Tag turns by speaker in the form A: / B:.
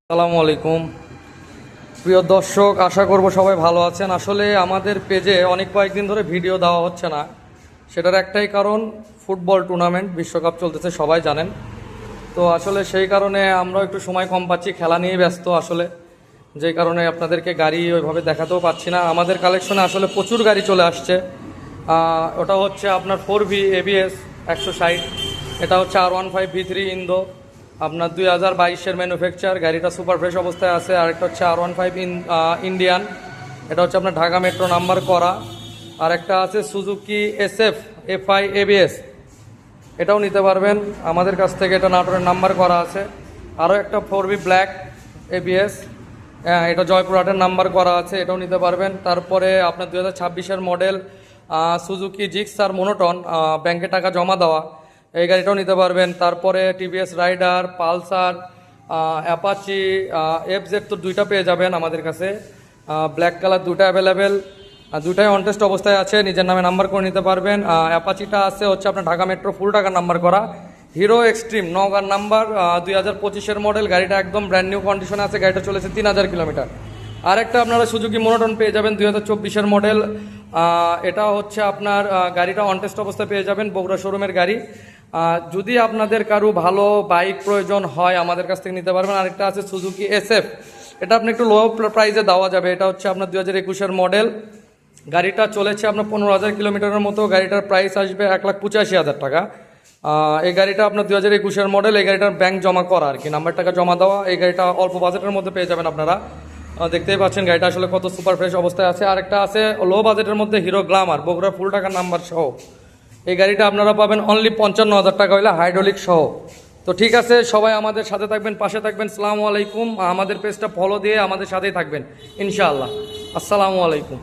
A: আসসালামু আলাইকুম প্রিয় দর্শক, আশা করব সবাই ভালো আছেন। আসলে আমাদের পেজে কয়েকদিন ধরে ভিডিও দেওয়া হচ্ছে না, সেটার একটাই কারণ, ফুটবল টুর্নামেন্ট বিশ্বকাপ চলতেছে, সবাই জানেন। তো আসলে সেই কারণে আমরা একটু সময় কম পাচ্ছি, খেলা নিয়ে ব্যস্ত আসলে, যেই কারণে আপনাদেরকে গাড়ি ওইভাবে দেখাতেও পাচ্ছি না। আমাদের কালেকশনে আসলে প্রচুর গাড়ি চলে আসছে। ওটা হচ্ছে আপনার 4V ABS 160, এটা হচ্ছে R15 V3 ইন্দো, আপনার 2022-এর ম্যানুফ্যাকচার। গাড়িটা সুপার ফ্রেশ অবস্থায় আছে। আরেকটা হচ্ছে R15 ইন্ডিয়ান, এটা হচ্ছে আপনার ঢাকা মেট্রো নাম্বার করা। আর একটা আছে সুজুকি SF FI ABS, এটাও নিতে পারবেন আমাদের কাছ থেকে, এটা নাটোরের নাম্বার করা আছে। আরও একটা 4V ব্ল্যাক ABS, এটা জয়পুরহাটের নাম্বার করা আছে, এটাও নিতে পারবেন। তারপরে আপনার 2026-এর মডেল সুজুকি জিক্সার মোনোটন, ব্যাংকে টাকা জমা দেওয়া, এই গাড়িটাও নিতে পারবেন। তারপরে TVS Raider, Pulsar, Apache, FZ তো দুইটা পেয়ে যাবেন আমাদের কাছে। ব্ল্যাক কালার দুইটা অ্যাভেলেবেল, দুটাই অনটেস্ট অবস্থায় আছে, নিজের নামে নাম্বার করে নিতে পারবেন। অ্যাপাচিটা আছে হচ্ছে আপনার ঢাকা মেট্রো ফুল টাকার নাম্বার করা। হিরো এক্সট্রিম নওগাঁর নাম্বার, 2025-এর মডেল, গাড়িটা একদম ব্র্যান্ড নিউ কন্ডিশনে আছে, গাড়িটা চলেছে 3000 কিলোমিটার। আরেকটা আপনারা সুজুকি মোনোটন পেয়ে যাবেন 2024-এর মডেল, এটা হচ্ছে আপনার গাড়িটা অনটেস্ট অবস্থায় পেয়ে যাবেন, বগুড়া শোরুমের গাড়ি। যদি আপনাদের কারো ভালো বাইক প্রয়োজন হয় আমাদের কাছ থেকে নিতে পারবেন। আরেকটা আছে সুজুকি SF, এটা আপনি একটু লো প্রাইসে দেওয়া যাবে, এটা হচ্ছে আপনার 2021-এর মডেল, গাড়িটা চলেছে আপনার 15,000 কিলোমিটারের মতো, গাড়িটার প্রাইস আসবে 1,85,000 টাকা। এই গাড়িটা আপনার 2021-এর মডেল, এই গাড়িটার ব্যাংক জমা করা আর কি, নাম্বার টাকা জমা দেওয়া। এই গাড়িটা অল্প বাজেটের মধ্যে পেয়ে যাবেন আপনারা, দেখতেই পাচ্ছেন গাড়িটা আসলে কত সুপার ফ্রেশ অবস্থায় আছে। আরেকটা আছে লো বাজেটের মধ্যে হিরো গ্ল্যামার, বগুড়া ফুল টাকার নাম্বার সহ, এই গাড়িটা আপনারা পাবেন অনলি 55,000 টাকা হইলে, হাইড্রোলিক সহ। তো ঠিক আছে, সবাই আমাদের সাথে থাকবেন, পাশে থাকবেন। আসসালামু আলাইকুম। আমাদের পেজটা ফলো দিয়ে আমাদের সাথেই থাকবেন ইনশাআল্লাহ। আসসালামু আলাইকুম।